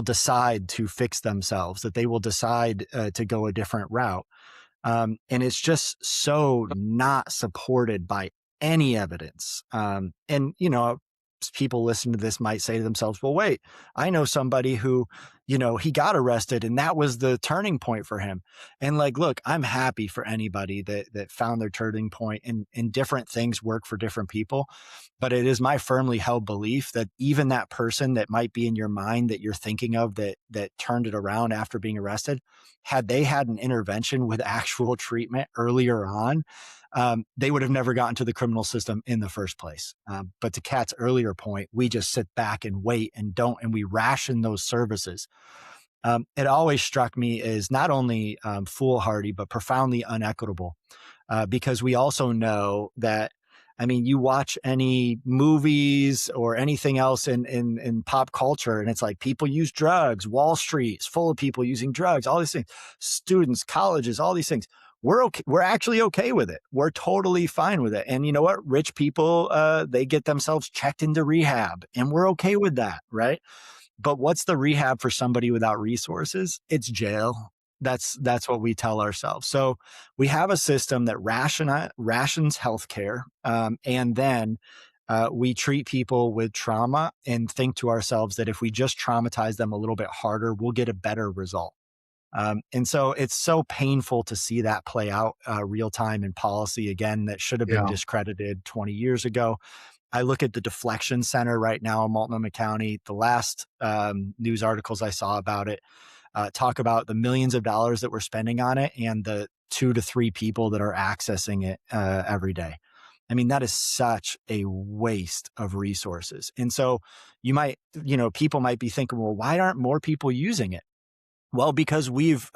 decide to fix themselves. That they will decide to go a different route. And it's just so not supported by any evidence. And, people listening to this might say to themselves, well, wait, I know somebody who he got arrested, and that was the turning point for him. And like, look, I'm happy for anybody that found their turning point, and different things work for different people. But it is my firmly held belief that even that person that might be in your mind that you're thinking of that turned it around after being arrested, had they had an intervention with actual treatment earlier on, they would have never gotten to the criminal system in the first place. But to Kat's earlier point, we just sit back and wait and we ration those services. It always struck me as not only foolhardy, but profoundly unequitable, because we also know that, I mean, you watch any movies or anything else in pop culture, and it's like people use drugs. Wall Street's full of people using drugs, all these things, students, colleges, all these things. We're okay. We're actually okay with it. We're totally fine with it. And you know what? Rich people, they get themselves checked into rehab, and we're okay with that, right? But what's the rehab for somebody without resources? It's jail. That's what we tell ourselves. So we have a system that rations healthcare, and then we treat people with trauma and think to ourselves that if we just traumatize them a little bit harder, we'll get a better result. And so it's so painful to see that play out real time in policy again that should have been Yeah. discredited 20 years ago. I look at the deflection center right now in Multnomah County. The last news articles I saw about it talk about the millions of dollars that we're spending on it and the 2 to 3 people that are accessing it every day. I mean, that is such a waste of resources. And so people might be thinking, well, why aren't more people using it? Well, because we've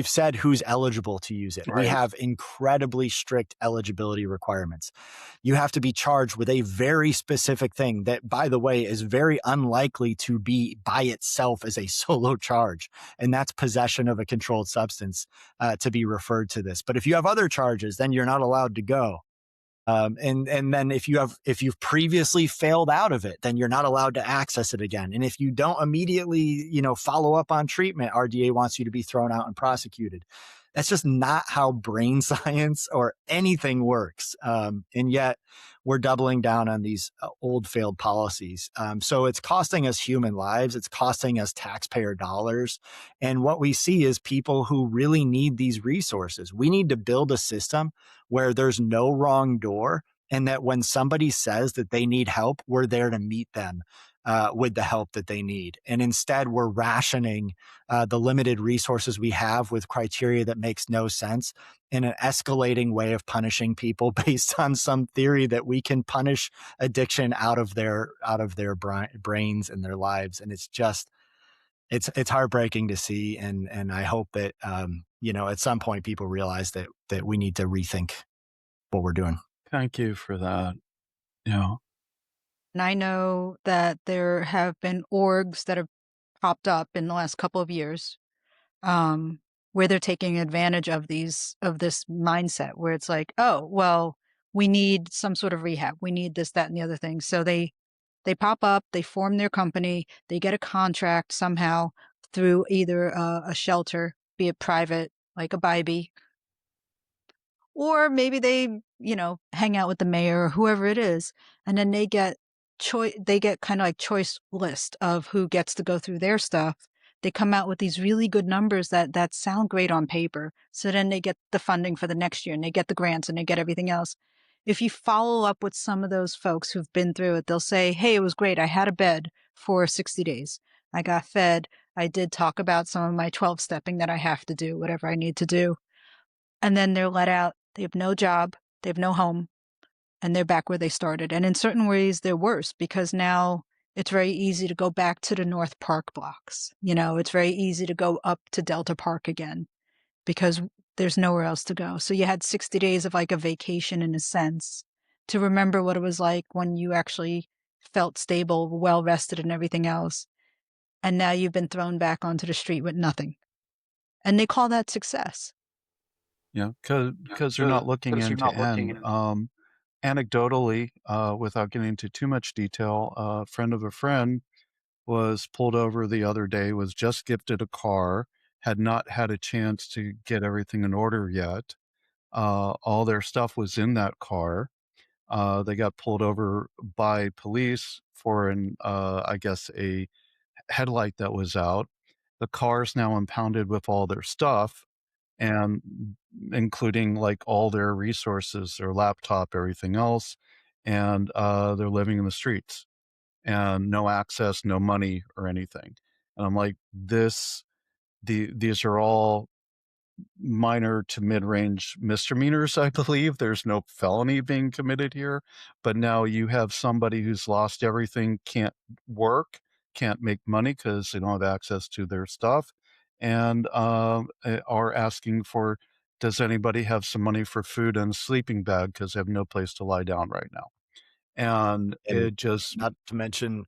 said who's eligible to use it. We Right. have incredibly strict eligibility requirements. You have to be charged with a very specific thing that, by the way, is very unlikely to be by itself as a solo charge, and that's possession of a controlled substance to be referred to this. But if you have other charges, then you're not allowed to go. And then if you've previously failed out of it, then you're not allowed to access it again. And if you don't immediately, follow up on treatment, RDA wants you to be thrown out and prosecuted. That's just not how brain science or anything works. And yet we're doubling down on these old failed policies. So it's costing us human lives. It's costing us taxpayer dollars. And what we see is people who really need these resources. We need to build a system where there's no wrong door, and that when somebody says that they need help, we're there to meet them with the help that they need. And instead, we're rationing the limited resources we have with criteria that makes no sense, in an escalating way of punishing people based on some theory that we can punish addiction out of their brains and their lives. And it's just it's heartbreaking to see. And I hope that at some point people realize that we need to rethink what we're doing. Thank you for that. Yeah. And I know that there have been orgs that have popped up in the last couple of years, where they're taking advantage of this mindset where it's like, oh, well, we need some sort of rehab. We need this, that, and the other thing. So they pop up, they form their company, they get a contract somehow through either a shelter, be it private, like a Bybee, or maybe they, hang out with the mayor or whoever it is, and then they get kind of like choice list of who gets to go through their stuff. They come out with these really good numbers that sound great on paper. So then they get the funding for the next year, and they get the grants, and they get everything else. If you follow up with some of those folks who've been through it, they'll say, hey, it was great. I had a bed for 60 days. I got fed. I did talk about some of my 12-stepping that I have to do, whatever I need to do. And then they're let out. They have no job. They have no home. And they're back where they started. And in certain ways, they're worse because now it's very easy to go back to the North Park blocks. It's very easy to go up to Delta Park again because there's nowhere else to go. So you had 60 days of like a vacation in a sense to remember what it was like when you actually felt stable, well rested, and everything else. And now you've been thrown back onto the street with nothing. And they call that success. Yeah. Because they're not looking end to end. Anecdotally, without getting into too much detail, a friend of a friend was pulled over the other day, was just gifted a car, had not had a chance to get everything in order yet. All their stuff was in that car. They got pulled over by police for I guess, a headlight that was out. the car's now impounded with all their stuff, and including like all their resources, their laptop, everything else, and they're living in the streets and no access, no money or anything. And I'm like, these are all minor to mid-range misdemeanors, I believe. There's no felony being committed here, but now you have somebody who's lost everything, can't work, can't make money because they don't have access to their stuff, and are asking for, does anybody have some money for food and a sleeping bag because they have no place to lie down right now. And And it just not to mention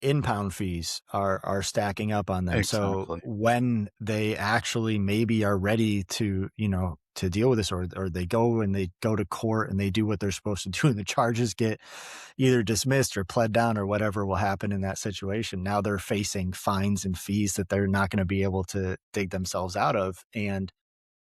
impound fees are stacking up on them. So exactly. when they actually maybe are ready to, to deal with this, or they go to court and they do what they're supposed to do, and the charges get either dismissed or pled down or whatever will happen in that situation. Now they're facing fines and fees that they're not going to be able to dig themselves out of. And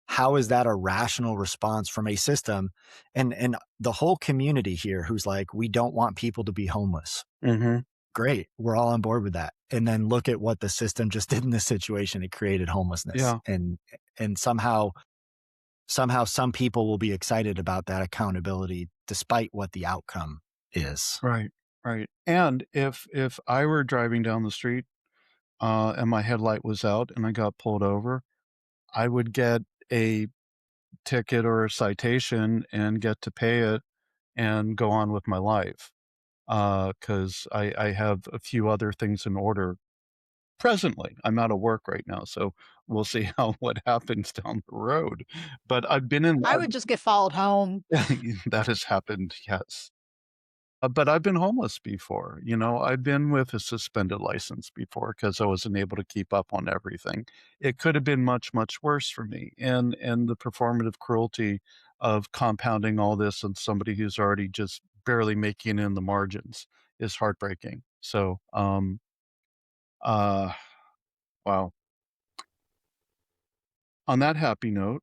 how is that a rational response from a system and the whole community here who's like, we don't want people to be homeless? Mm-hmm. Great. We're all on board with that. And then look at what the system just did in this situation. It created homelessness. Yeah. And somehow some people will be excited about that accountability despite what the outcome is. Right. Right. And if I were driving down the street and my headlight was out and I got pulled over, I would get a ticket or a citation and get to pay it and go on with my life. Because I have a few other things in order presently. I'm out of work right now, so we'll see what happens down the road. But I've been in I would just get followed home. that has happened, yes. But I've been homeless before. I've been with a suspended license before because I wasn't able to keep up on everything. It could have been much, much worse for me. And the performative cruelty of compounding all this on somebody who's already just barely making it in the margins is heartbreaking. So, uh, wow. On that happy note,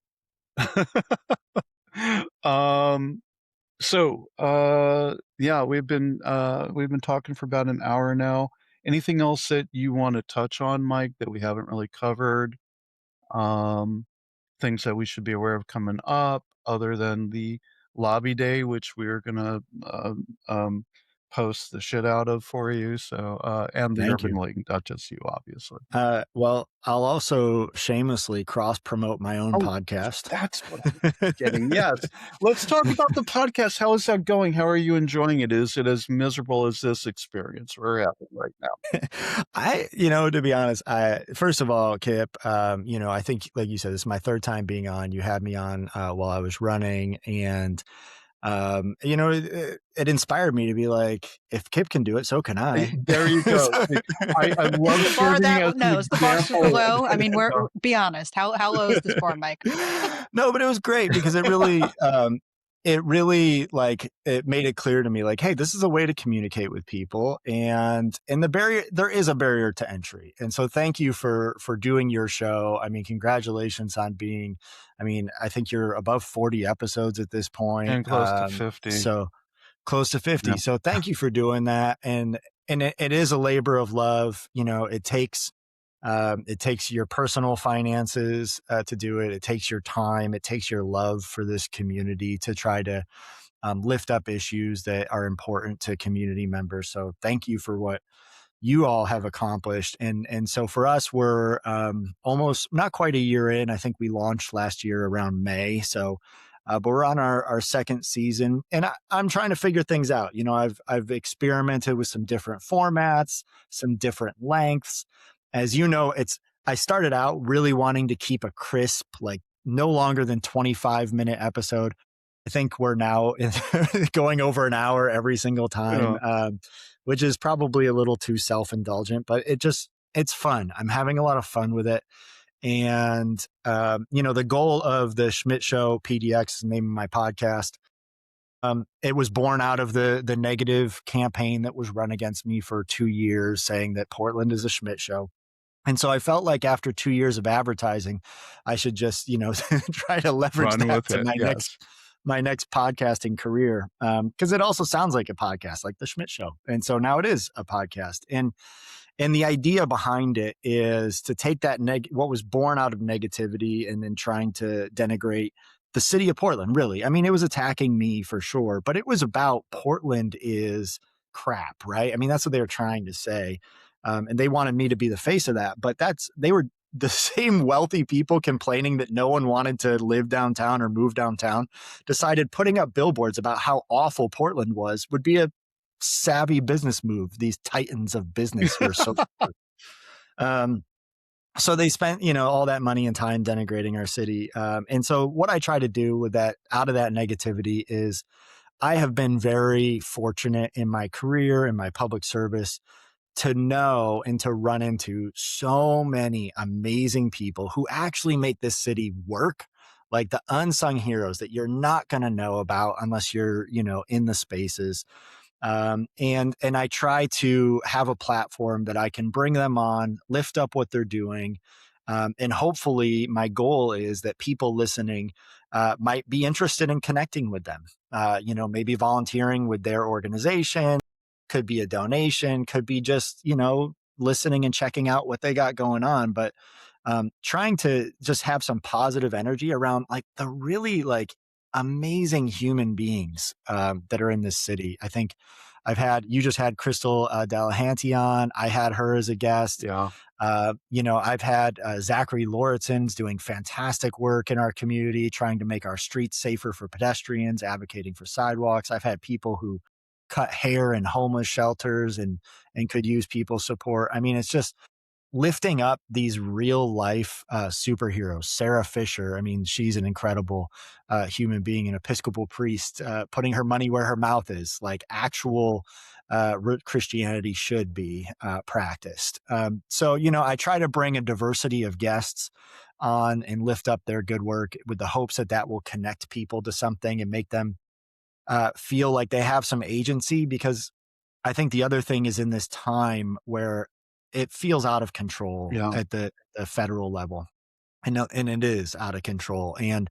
um, So, yeah, we've been talking for about an hour now. Anything else that you want to touch on, Mike, that we haven't really covered? Um, Things that we should be aware of coming up, other than the lobby day, which we're gonna post the shit out of for you. So, and the Thank Urban you. League, not just you, obviously. Well, I'll also shamelessly cross promote my own Oh, podcast. that's what I'm getting. Yes. Let's talk about the podcast. How is that going? How are you enjoying it? Is it as miserable as this experience we're having right now? To be honest, first of all, Kip, I think, like you said, this is my third time being on. You had me on while I was running, and it inspired me to be like, if Kip can do it, so can I. There you go. I love The bar serving as that an no, is the bar super example. low? I mean, be honest. How low is this bar, Mike? No, but it was great because it really like it made it clear to me like, hey, this is a way to communicate with people, and there is a barrier to entry. And so thank you for doing your show. I mean, congratulations on being, I think you're above 40 episodes at this point. And close to 50. So close to 50. Yeah. So thank you for doing that. And it is a labor of love. It takes your personal finances to do it. It takes your time. It takes your love for this community to try to lift up issues that are important to community members. So thank you for what you all have accomplished. And so for us, we're almost not quite a year in. I think we launched last year around May. So but we're on our second season, and I'm trying to figure things out. I've experimented with some different formats, some different lengths. As you know, I started out really wanting to keep a crisp, like no longer than 25-minute episode. I think we're now going over an hour every single time, which is probably a little too self-indulgent, but it's fun. I'm having a lot of fun with it. And, the goal of the Schmidt Show, PDX is the name of my podcast. It was born out of the negative campaign that was run against me for 2 years, saying that Portland is a Schmidt Show. And so I felt like after 2 years of advertising, I should just, try to leverage that to my next podcasting career. Because it also sounds like a podcast, like the Schmidt Show. And so now it is a podcast. And And the idea behind it is to take that what was born out of negativity and then trying to denigrate the city of Portland, really. I mean, it was attacking me for sure, but it was about Portland is crap, right? I mean, that's what they were trying to say. And they wanted me to be the face of that, but they were the same wealthy people complaining that no one wanted to live downtown or move downtown, decided putting up billboards about how awful Portland was would be a savvy business move. These titans of business who are so um, so they spent, all that money and time denigrating our city. And so what I try to do with that, out of that negativity, is I have been very fortunate in my career, in my public service, to know and to run into so many amazing people who actually make this city work, like the unsung heroes that you're not going to know about unless you're, in the spaces. And I try to have a platform that I can bring them on, lift up what they're doing. And hopefully my goal is that people listening might be interested in connecting with them, maybe volunteering with their organization, could be a donation, could be just, listening and checking out what they got going on. But trying to just have some positive energy around like the really like amazing human beings that are in this city. I think you just had Crystal Delahanty on. I had her as a guest. Yeah. I've had Zachary Lauritsen's doing fantastic work in our community, trying to make our streets safer for pedestrians, advocating for sidewalks. I've had people who cut hair in homeless shelters and could use people's support. I mean, it's just lifting up these real life superheroes. Sarah Fisher, I mean, she's an incredible human being, an Episcopal priest, putting her money where her mouth is, like actual Christianity should be practiced. So, I try to bring a diversity of guests on and lift up their good work with the hopes that that will connect people to something and make them feel like they have some agency. Because I think the other thing is in this time where it feels out of control at the federal level. And it is out of control. And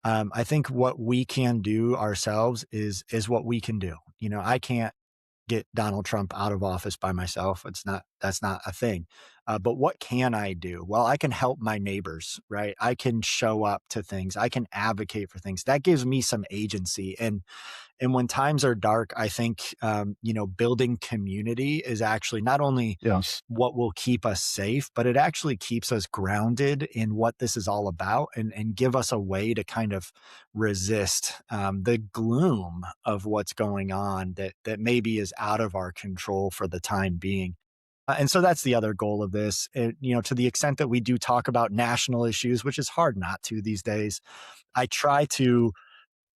I think what we can do ourselves is what we can do. I can't get Donald Trump out of office by myself. That's not a thing. But what can I do? Well, I can help my neighbors, right? I can show up to things. I can advocate for things. That gives me some agency. And when times are dark, I think, building community is actually not only what will keep us safe, but it actually keeps us grounded in what this is all about and give us a way to kind of resist the gloom of what's going on that maybe is out of our control for the time being. And so that's the other goal of this. To the extent that we do talk about national issues, which is hard not to these days, I try to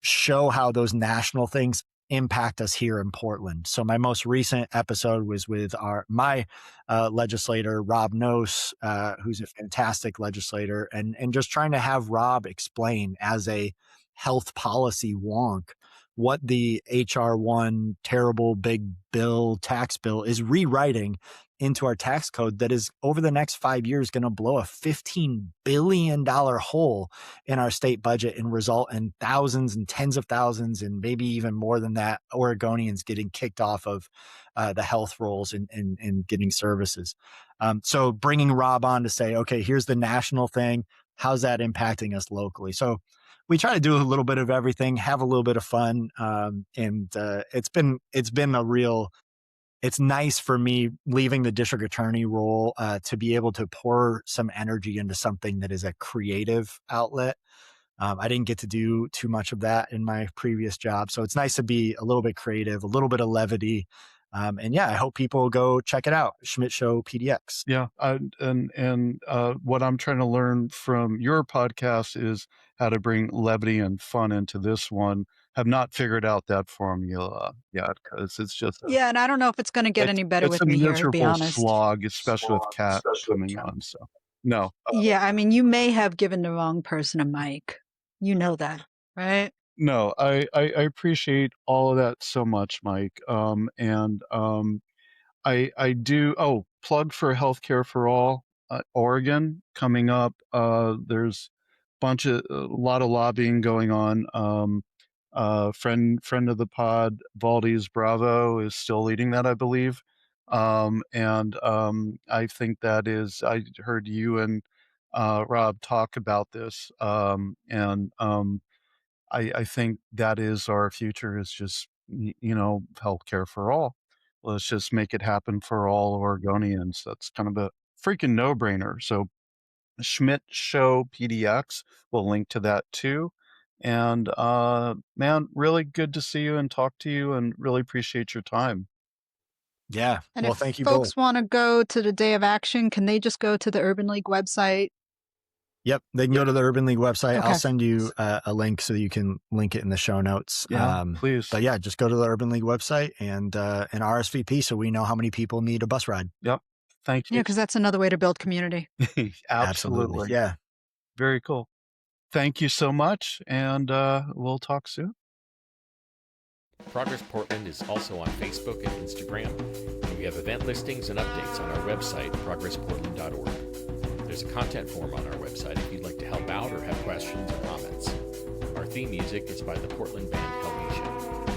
show how those national things impact us here in Portland. So my most recent episode was with my legislator, Rob Nose, who's a fantastic legislator, and just trying to have Rob explain as a health policy wonk what the HR1 terrible big tax bill is rewriting into our tax code that is over the next 5 years going to blow a $15 billion hole in our state budget and result in thousands and tens of thousands and maybe even more than that Oregonians getting kicked off of the health rolls and getting services. So bringing Rob on to say, okay, here's the national thing. How's that impacting us locally? So we try to do a little bit of everything, have a little bit of fun. And it's been it's nice for me leaving the district attorney role to be able to pour some energy into something that is a creative outlet. I didn't get to do too much of that in my previous job. So it's nice to be a little bit creative, a little bit of levity. And yeah, I hope people go check it out. Schmidt Show PDX. Yeah. And what I'm trying to learn from your podcast is how to bring levity and fun into this one. Have not figured out that formula yet, because it's just Yeah, and I don't know if it's going to get any better it's with a me here, to be miserable honest. slog, especially with Kat coming on. So no. Yeah, I mean, you may have given the wrong person a mic. You know that, right? No, I appreciate all of that so much, Mike. I do. Oh, plug for Healthcare for All, Oregon coming up. There's a lot of lobbying going on. Friend of the pod, Valdez Bravo, is still leading that, I believe. I think that is, I heard you and Rob talk about this, I think that is our future, is just, healthcare for all. Let's just make it happen for all Oregonians. That's kind of a freaking no-brainer. So Schmidt Show PDX, we'll link to that too. And man, really good to see you and talk to you, and really appreciate your time. Yeah. And Well, if thank you both. folks want to go to the day of action, can they just go to the Urban League website? Yep. They can go to the Urban League website. Okay. I'll send you a link so that you can link it in the show notes. Yeah, please. But yeah, just go to the Urban League website and RSVP so we know how many people need a bus ride. Yep. Thank Yeah, you. because that's another way to build community. Absolutely. Yeah. Very cool. Thank you so much, and we'll talk soon. Progress Portland is also on Facebook and Instagram, and we have event listings and updates on our website, progressportland.org. There's a content form on our website if you'd like to help out or have questions or comments. Our theme music is by the Portland band Helvetia.